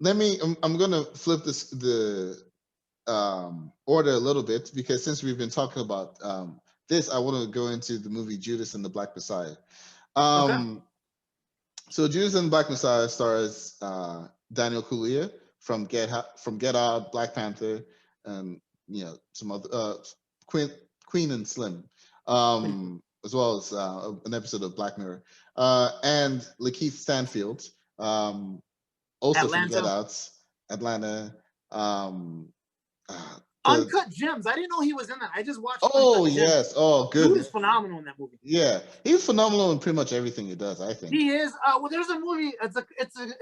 I'm gonna flip the order a little bit, because since we've been talking about this, I want to go into the movie Judas and the Black Messiah. Okay. Um, so Judas and the Black Messiah stars Daniel Kaluuya from Get Out, Black Panther, and some other Queen Queen and Slim, as well as an episode of Black Mirror, and Lakeith Stanfield, um, also from Get Atlanta. Out, Atlanta. Um, the Uncut Gems. I didn't know he was in that. I just watched Oh Uncut Gems. yes, oh Dude good, is phenomenal in that movie. yeah, he's phenomenal in pretty much everything he does, I think. He is. Well, there's a movie. It's an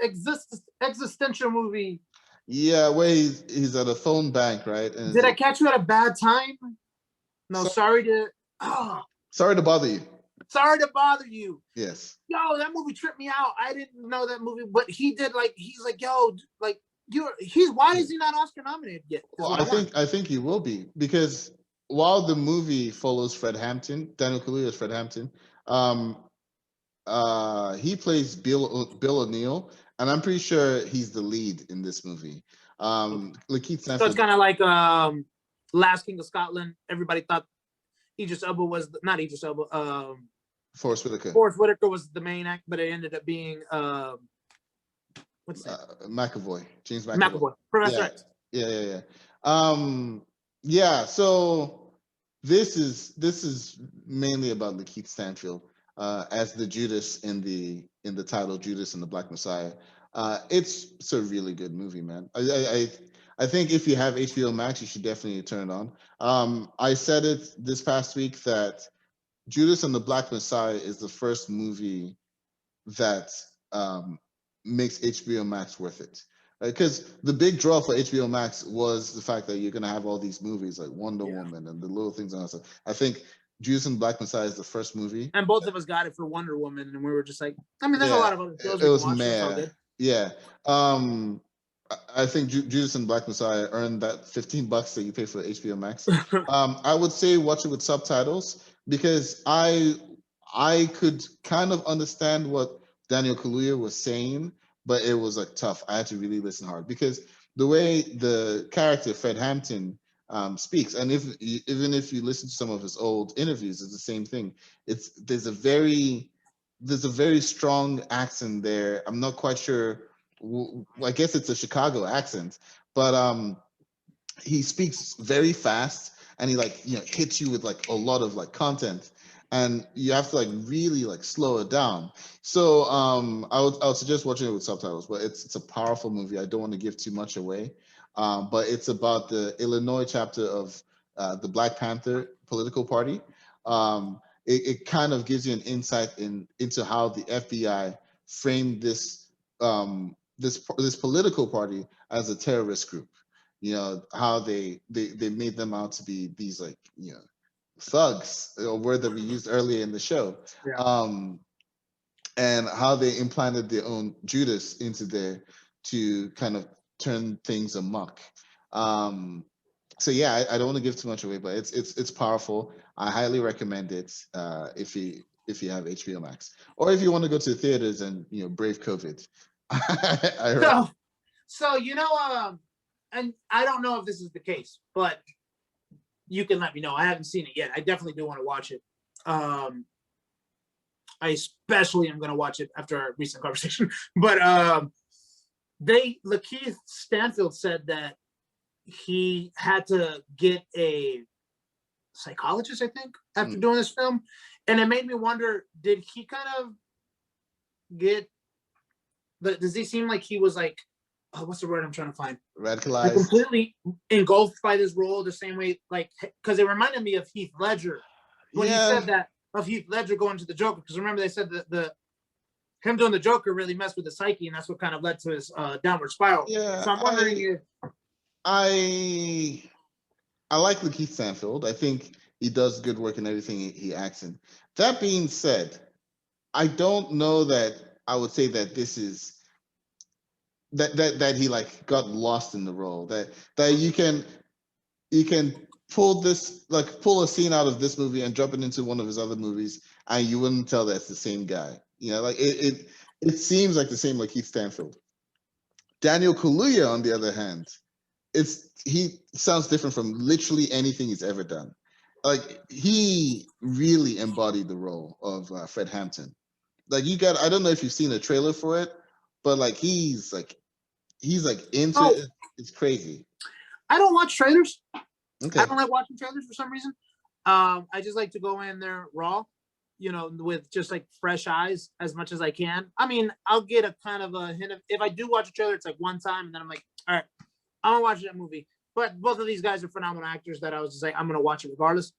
existential movie. Yeah, where he's at a phone bank, right? And Did I catch you at a bad time? No, sorry to. Oh, sorry to bother you. Sorry to bother you. Yes. Yo, that movie tripped me out. I didn't know that movie, but he did. Like, he's like, yo, like why is he not Oscar nominated yet? Well, I think he will be, because while the movie follows Fred Hampton, Daniel Kaluuya is Fred Hampton. He plays Bill O'Neill, and I'm pretty sure he's the lead in this movie. Lakeith Stanfield. So it's kind of like Last King of Scotland. Everybody thought Idris Elba was not Idris Elba. Forrest Whitaker. Forrest Whitaker was the main act, but it ended up being what's that? McAvoy, James McAvoy. Professor Yeah. Yeah. So this is mainly about Lakeith Stanfield as the Judas in the title, Judas and the Black Messiah. It's a really good movie, man. I think if you have HBO Max, you should definitely turn it on. I said it this past week that Judas and the Black Messiah is the first movie that makes HBO Max worth it. Because the big draw for HBO Max was the fact that you're going to have all these movies like Wonder Woman and the little things on it. I think Judas and Black Messiah is the first movie. And both of us got it for Wonder Woman, and we were just like, I mean, there's a lot of other shows it was meh. Yeah. I think Judas and Black Messiah earned that $15 that you pay for HBO Max. I would say watch it with subtitles, because I could kind of understand what Daniel Kaluuya was saying, but it was like tough. I had to really listen hard, because the way the character Fred Hampton speaks, and even if you listen to some of his old interviews, it's the same thing. There's a very strong accent there. I'm not quite sure. I guess it's a Chicago accent, but he speaks very fast, and he hits you with like a lot of like content, and you have to like really like slow it down. So I would suggest watching it with subtitles, but it's a powerful movie. I don't want to give too much away, but it's about the Illinois chapter of the Black Panther political party. It kind of gives you an insight into how the FBI framed this this political party as a terrorist group. How they made them out to be these like thugs, a word that we used earlier in the show. And how they implanted their own Judas into there to kind of turn things amok. So yeah, I don't want to give too much away, but it's powerful. I highly recommend it if you have HBO Max, or if you want to go to the theaters and brave COVID. So and I don't know if this is the case, but you can let me know. I haven't seen it yet. I definitely do want to watch it. I especially am going to watch it after our recent conversation. But Lakeith Stanfield said that he had to get a psychologist, I think, after doing this film. And it made me wonder, did he kind of does he seem like he was like, what's the word I'm trying to find? Radicalized. Like completely engulfed by this role the same way, like, because it reminded me of Heath Ledger when he said that, of Heath Ledger going to the Joker. Because remember, they said that him doing the Joker really messed with the psyche, and that's what kind of led to his downward spiral. Yeah, so I'm wondering if I like Lakeith Stanfield. I think he does good work in everything he acts in. That being said, I don't know that I would say that this is that he like got lost in the role. That you can pull a scene out of this movie and drop it into one of his other movies, and you wouldn't tell that it's the same guy. Like it seems like the same Lakeith Stanfield Daniel Kaluuya, on the other hand, he sounds different from literally anything he's ever done. Like he really embodied the role of Fred Hampton. Like I don't know if you've seen a trailer for it, but like he's into it. It's crazy. I don't watch trailers. Okay. I don't like watching trailers for some reason. I just like to go in there raw, with just like fresh eyes as much as I can. I mean, I'll get a kind of a hint of, if I do watch a trailer, it's like one time, and then I'm like, all right, I'm gonna watch that movie. But both of these guys are phenomenal actors that I was just like, I'm gonna watch it regardless.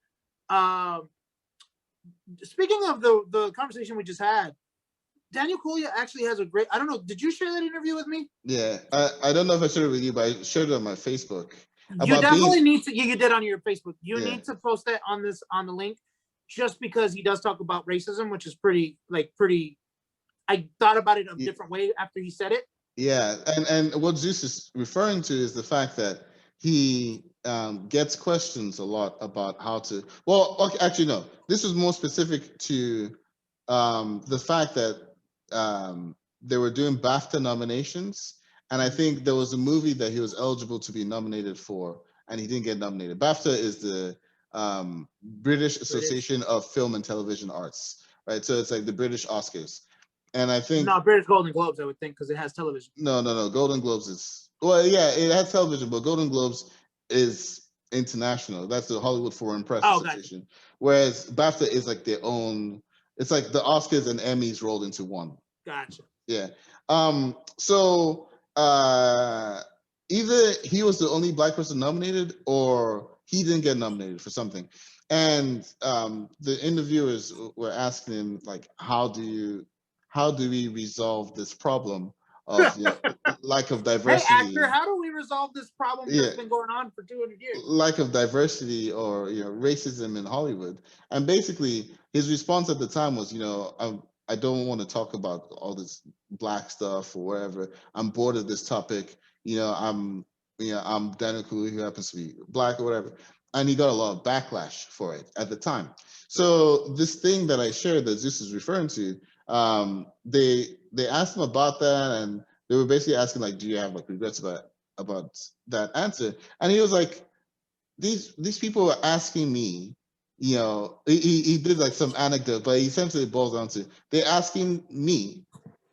Speaking of the conversation we just had, Daniel Kaluuya actually has a great. I don't know. Did you share that interview with me? Yeah, I don't know if I shared it with you, but I shared it on my Facebook. You definitely need to. You did on your Facebook. You need to post that on the link, just because he does talk about racism, which is pretty. I thought about it a different way after he said it. Yeah, and what Zeus is referring to is the fact that he gets questions a lot about how to. Well, okay, actually, no. This was more specific to the fact that they were doing BAFTA nominations, and I think there was a movie that he was eligible to be nominated for, and he didn't get nominated. BAFTA is the British Association of Film and Television Arts, right? So it's like the British Oscars. And I think British Golden Globes, I would think, because it has television. No. Golden Globes is it has television, but Golden Globes is international. That's the Hollywood Foreign Press Association. Gotcha. Whereas BAFTA is like their own. It's like the Oscars and Emmys rolled into one. Gotcha. Yeah. So either he was the only Black person nominated, or he didn't get nominated for something. And the interviewers were asking him, like, how do we resolve this problem of lack of diversity? Hey, actor, how do we resolve this problem that's been going on for 200 years? Lack of diversity or racism in Hollywood. And basically, his response at the time was, I don't want to talk about all this Black stuff or whatever. I'm bored of this topic. I'm Daniel Kaluuya, who happens to be Black or whatever. And he got a lot of backlash for it at the time. So this thing that I shared that Zeus is referring to, they asked him about that, and they were basically asking, like, do you have like regrets about that answer? And he was like, these people are asking me, he did like some anecdote, but essentially it boils down to they're asking me,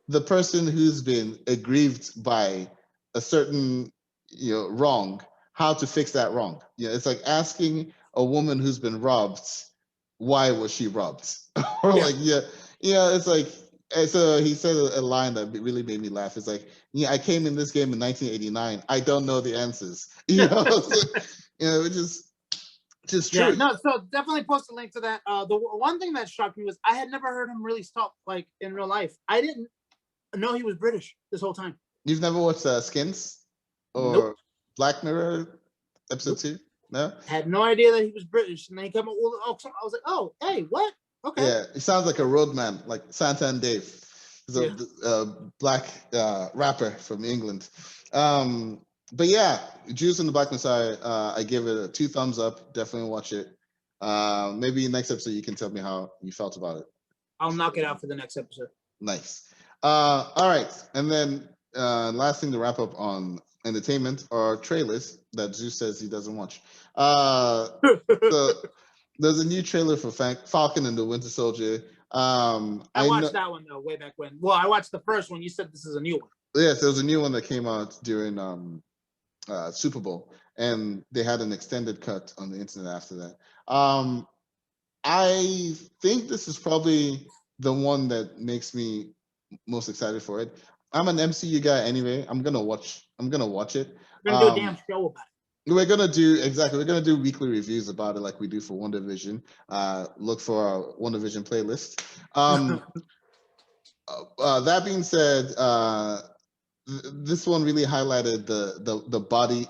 the person who's been aggrieved by a certain wrong, how to fix that wrong. It's like asking a woman who's been robbed, why was she robbed? Or it's like, so he said a line that really made me laugh. It's like, I came in this game in 1989. I don't know the answers. Which is just true. Yeah, no, so definitely post a link to that. The one thing that shocked me was I had never heard him really talk like in real life. I didn't know he was British this whole time. You've never watched Skins or Black Mirror episode 2? No? I had no idea that he was British. And then he came up with, I was like, oh, hey, what? Okay. Yeah, he sounds like a roadman, like Santa and Dave. He's a Black rapper from England. But yeah, Judas and the Black Messiah, I give it a 2 thumbs up. Definitely watch it. Maybe next episode you can tell me how you felt about it. I'll knock it out for the next episode. Nice. All right. And then last thing to wrap up on entertainment are trailers that Zeus says he doesn't watch. So there's a new trailer for Falcon and the Winter Soldier. I watched that one though, way back when. Well, I watched the first one. You said this is a new one. Yes, there was a new one that came out during Super Bowl, and they had an extended cut on the internet after that. I think this is probably the one that makes me most excited for it. I'm an MCU guy anyway. I'm gonna watch it. We're gonna do a damn show about it. We're gonna do weekly reviews about it, like we do for WandaVision. Look for our WandaVision playlist. That being said, this one really highlighted the body,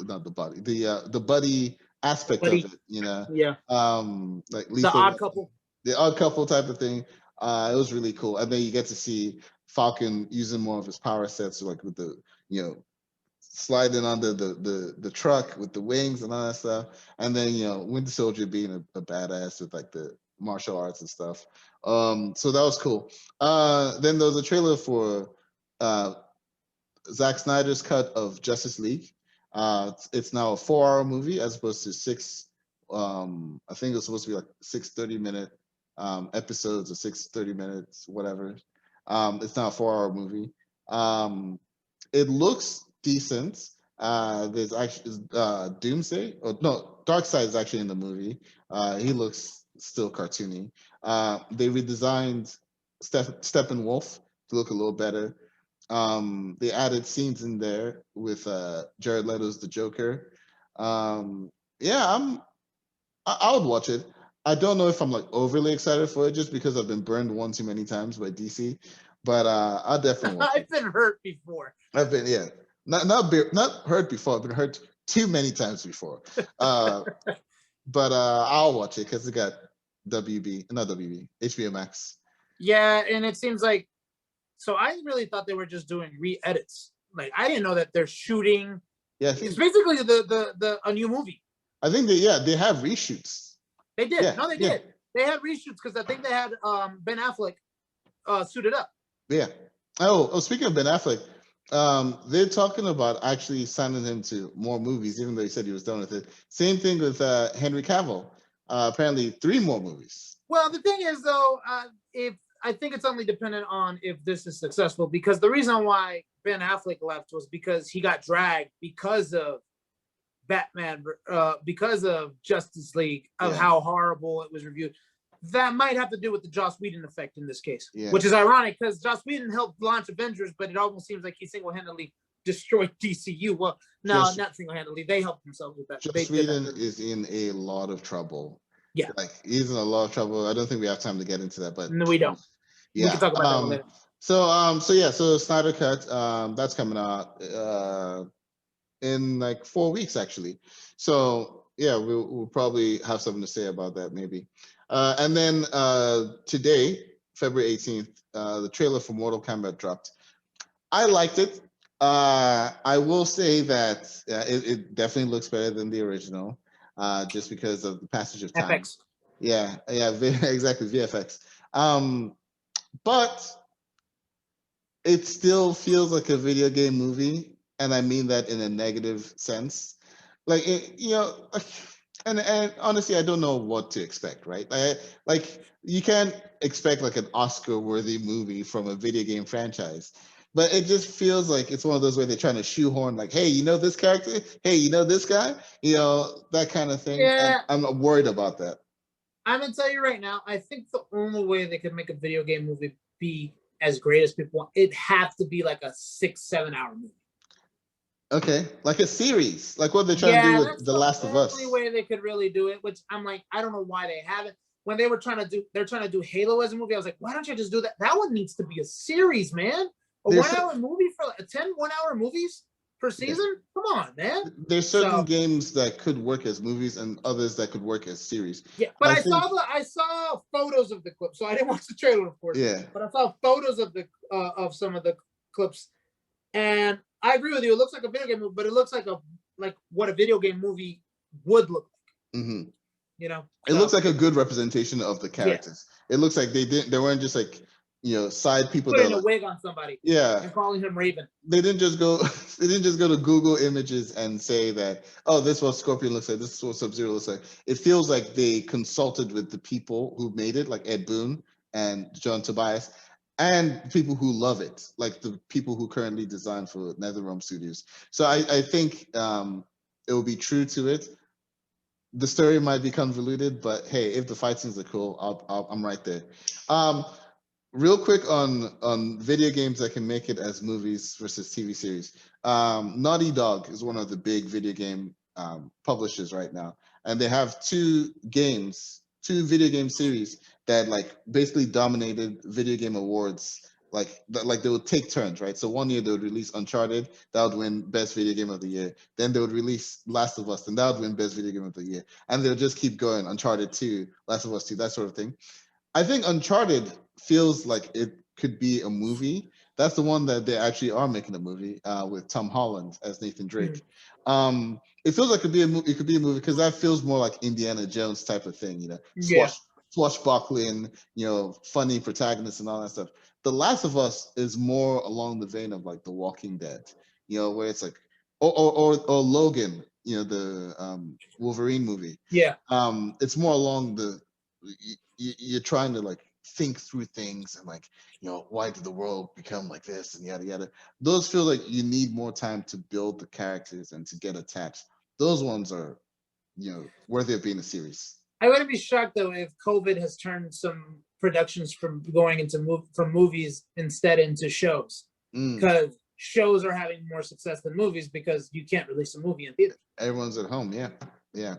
not the body, the buddy aspect of it. Yeah. Like the Odd Couple. The Odd Couple type of thing. It was really cool, and then you get to see Falcon using more of his power sets, like with the sliding under the truck with the wings and all that stuff, and then Winter Soldier being a badass with like the martial arts and stuff. So that was cool. Then there was a trailer for Zack Snyder's cut of Justice League. It's now a 4-hour movie as opposed to six. I think it was supposed to be like 6 30-minute episodes or 6 30 minutes, whatever. It's now a 4-hour movie. It looks decent. There's actually Doomsday. Oh no, Darkseid is actually in the movie. He looks still cartoony. They redesigned Steppenwolf to look a little better. They added scenes in there with Jared Leto's the Joker. Yeah, I would watch it. I don't know if I'm like overly excited for it just because I've been burned one too many times by DC, but I'll definitely watch it. I've been hurt before. I've been not hurt before. I've been hurt too many times before. But I'll watch it because it got HBO Max. Yeah, and it seems like, so I really thought they were just doing re-edits. Like I didn't know that they're shooting. Yeah, it's basically a new movie. I think they have reshoots. They did. Yeah, no, they did. They had reshoots because I think they had Ben Affleck suited up. Yeah. Oh, speaking of Ben Affleck, they're talking about actually signing him to more movies, even though he said he was done with it. Same thing with Henry Cavill. Apparently 3 more movies. Well, the thing is, though, if I think it's only dependent on if this is successful, because the reason why Ben Affleck left was because he got dragged because of Batman, because of Justice League, of how horrible it was reviewed. That might have to do with the Joss Whedon effect in this case, which is ironic because Joss Whedon helped launch Avengers, but it almost seems like he single-handedly destroyed DCU. Well, no, not single-handedly. They helped themselves with that. Joss Whedon is in a lot of trouble. Yeah, like he's in a lot of trouble. I don't think we have time to get into that, but no, we don't. Yeah, we can talk about that later. So Snyder Cut, that's coming out in like 4 weeks actually. So yeah, we'll probably have something to say about that maybe. And then today, February 18th, the trailer for Mortal Kombat dropped. I liked it. I will say that it definitely looks better than the original, just because of the passage of time. FX. Yeah, exactly, VFX. But it still feels like a video game movie, and I mean that in a negative sense. Like and honestly, I don't know what to expect, right? Like you can't expect like an Oscar-worthy movie from a video game franchise, but it just feels like it's one of those where they're trying to shoehorn, like, hey, you know this character, hey, you know this guy, that kind of thing. Yeah, and I'm worried about that. I'm gonna tell you right now, I think the only way they could make a video game movie be as great as people want, it'd have to be like a 6-7 hour movie. Okay, like a series, like what they're trying to do with The Last of Us. That's the only way they could really do it, which I'm like, I don't know why they haven't. When they're trying to do Halo as a movie, I was like, why don't you just do that? That one needs to be a series, man. A 1 hour movie for 10 1-hour movies per season? Yeah. Come on, man. There's certain games that could work as movies and others that could work as series. Yeah, but I saw photos of the clips, so I didn't watch the trailer, of course. Yeah. But I saw photos of of some of the clips, and I agree with you. It looks like a video game movie, but it looks like what a video game movie would look like. Mm-hmm. It looks like a good representation of the characters. Yeah. It looks like they weren't just like side people putting a wig on somebody. Yeah. And calling him Raven. They didn't just go to Google Images and say that, oh, this is what Scorpion looks like, this is what Sub-Zero looks like. It feels like they consulted with the people who made it, like Ed Boon and John Tobias, and people who love it, like the people who currently design for NetherRealm Studios. So I think it will be true to it. The story might be convoluted, but hey, if the fight scenes are cool, I'm right there. Real quick on video games that can make it as movies versus TV series. Naughty Dog is one of the big video game publishers right now, and they have 2 video game series that like basically dominated video game awards. Like they would take turns, right? So one year they would release Uncharted, that would win Best Video Game of the Year. Then they would release Last of Us, and that would win Best Video Game of the Year. And they'll just keep going, Uncharted 2, Last of Us 2, that sort of thing. I think Uncharted feels like it could be a movie. That's the one that they actually are making a movie with Tom Holland as Nathan Drake. It feels like it could be a movie because that feels more like Indiana Jones type of thing, Yeah. swashbuckling, funny protagonists and all that stuff. The Last of Us is more along the vein of like The Walking Dead, where it's like, or Logan, the Wolverine movie. Yeah. It's more along the you're trying to like think through things and like, why did the world become like this and yada yada. Those feel like you need more time to build the characters and to get attached. Those ones are, worthy of being a series. I wouldn't be shocked though if COVID has turned some productions from going into from movies instead into shows, because shows are having more success than movies because you can't release a movie in theater. Everyone's at home, yeah.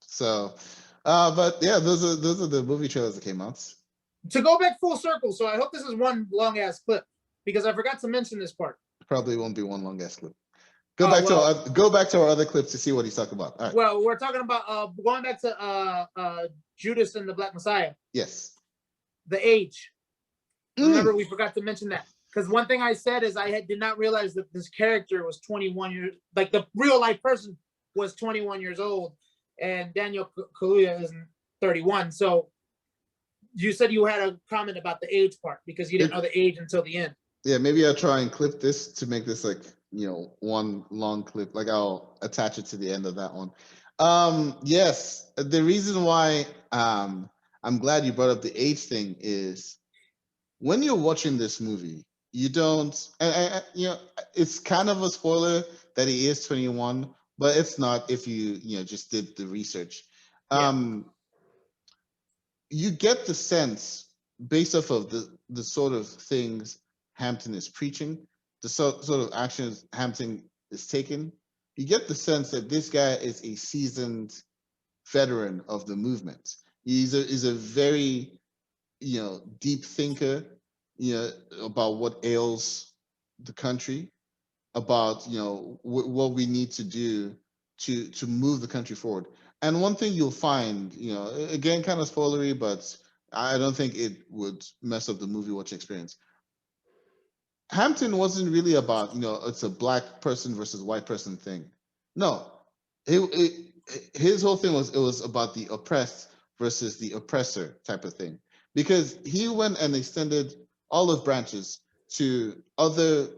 So, but yeah, those are the movie trailers that came out. To go back full circle, so I hope this is one long ass clip because I forgot to mention this part. Probably won't be one long ass clip. Go back to our other clips to see what he's talking about. All right. Well, we're talking about going back to Judas and the Black Messiah. Yes. The age. Remember, we forgot to mention that. Because one thing I said is I did not realize that this character was 21 years, like the real life person was 21 years old, and Daniel Kaluuya is 31. So you said you had a comment about the age part because you didn't know the age until the end. Yeah, maybe I'll try and clip this to make this like, one long clip. Like I'll attach it to the end of that one. Yes, the reason why I'm glad you brought up the age thing is when you're watching this movie, you don't, it's kind of a spoiler that he is 21, but it's not if you just did the research. You get the sense based off of the sort of things Hampton is preaching, the sort of actions Hampton is taking. You get the sense that this guy is a seasoned veteran of the movement. He's a very deep thinker, about what ails the country, about what we need to do to move the country forward. And one thing you'll find, again, kind of spoilery, but I don't think it would mess up the movie watching experience. Hampton wasn't really about, it's a black person versus white person thing. No, his whole thing was about the oppressed versus the oppressor type of thing, because he went and extended olive branches to other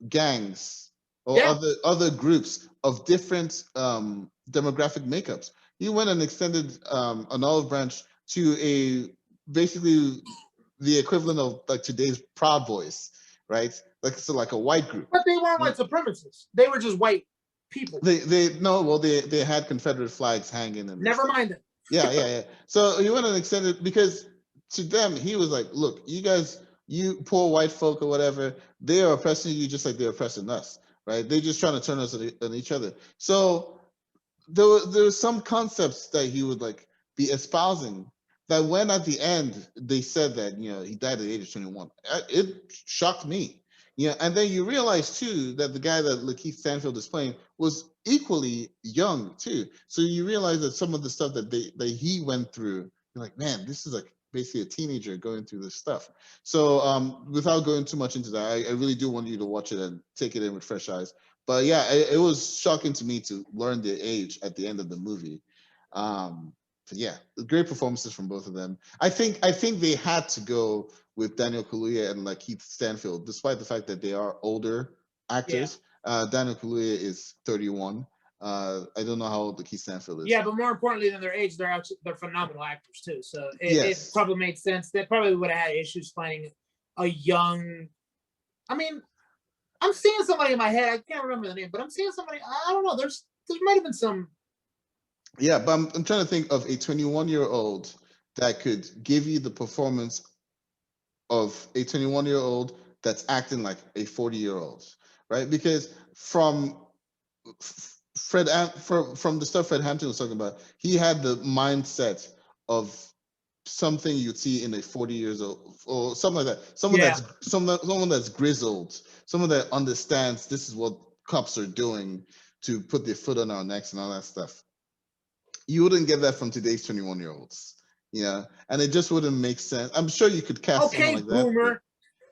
gangs or other groups of different demographic makeups. He went and extended an olive branch to basically the equivalent of like today's Proud Boys, right? Like a white group. But they weren't white supremacists. They were just white people. They had Confederate flags hanging. And never mind it. Yeah. So he went and extended, because to them he was like, look, you guys, you poor white folk or whatever, they are oppressing you just like they're oppressing us, right? They're just trying to turn us on each other. So there were some concepts that he would like be espousing that when at the end they said that he died at the age of 21, it shocked me. And then you realize too that the guy that Lakeith Stanfield is playing was equally young too. So you realize that some of the stuff that he went through, you're like, man, this is like basically a teenager going through this stuff. So without going too much into that, I really do want you to watch it and take it in with fresh eyes. But yeah, it was shocking to me to learn their age at the end of the movie. But yeah, great performances from both of them. I think they had to go with Daniel Kaluuya and Lakeith Stanfield, despite the fact that they are older actors. Yeah. Daniel Kaluuya is 31. I don't know how old Lakeith Stanfield is. Yeah, but more importantly than their age, they're phenomenal actors too. So it probably made sense. They probably would have had issues finding a young. I mean, I'm seeing somebody in my head. I can't remember the name, but I'm seeing somebody. I don't know. There might have been some. Yeah, but I'm trying to think of a 21-year-old that could give you the performance of a 21-year-old that's acting like a 40-year-old, right? Because from the stuff Fred Hampton was talking about, he had the mindset of something you'd see in a 40 years old or something like that. Someone that's grizzled, someone that understands this is what cops are doing to put their foot on our necks and all that stuff. You wouldn't get that from today's 21-year-olds. Yeah, and it just wouldn't make sense. I'm sure you could cast someone like that. Boomer.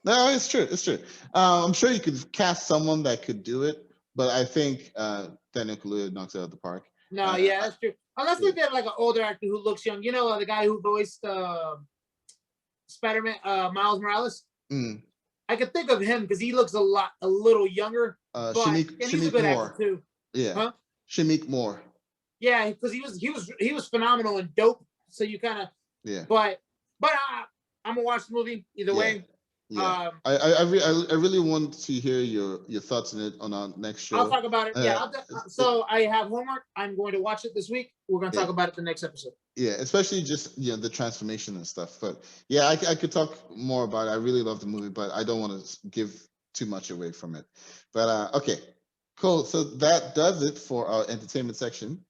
No, it's true. I'm sure you could cast someone that could do it, but I think Daniel Kaluuya knocks it out of the park. No, yeah, that's true. Unless they get like an older actor who looks young. You know, the guy who voiced Spider-Man, Miles Morales. I could think of him because he looks a little younger. But and he's a good actor too. Yeah. Huh? Shameik Moore. Yeah, because he was phenomenal and dope. So you kind of But I'm gonna watch the movie either way. Yeah. I really want to hear your thoughts on it on our next show. I'll talk about it. So I have homework. I'm going to watch it this week. We're going to talk about it the next episode. Yeah, especially just the transformation and stuff. But yeah, I could talk more about it. I really love the movie, but I don't want to give too much away from it. But okay, cool. So that does it for our entertainment section.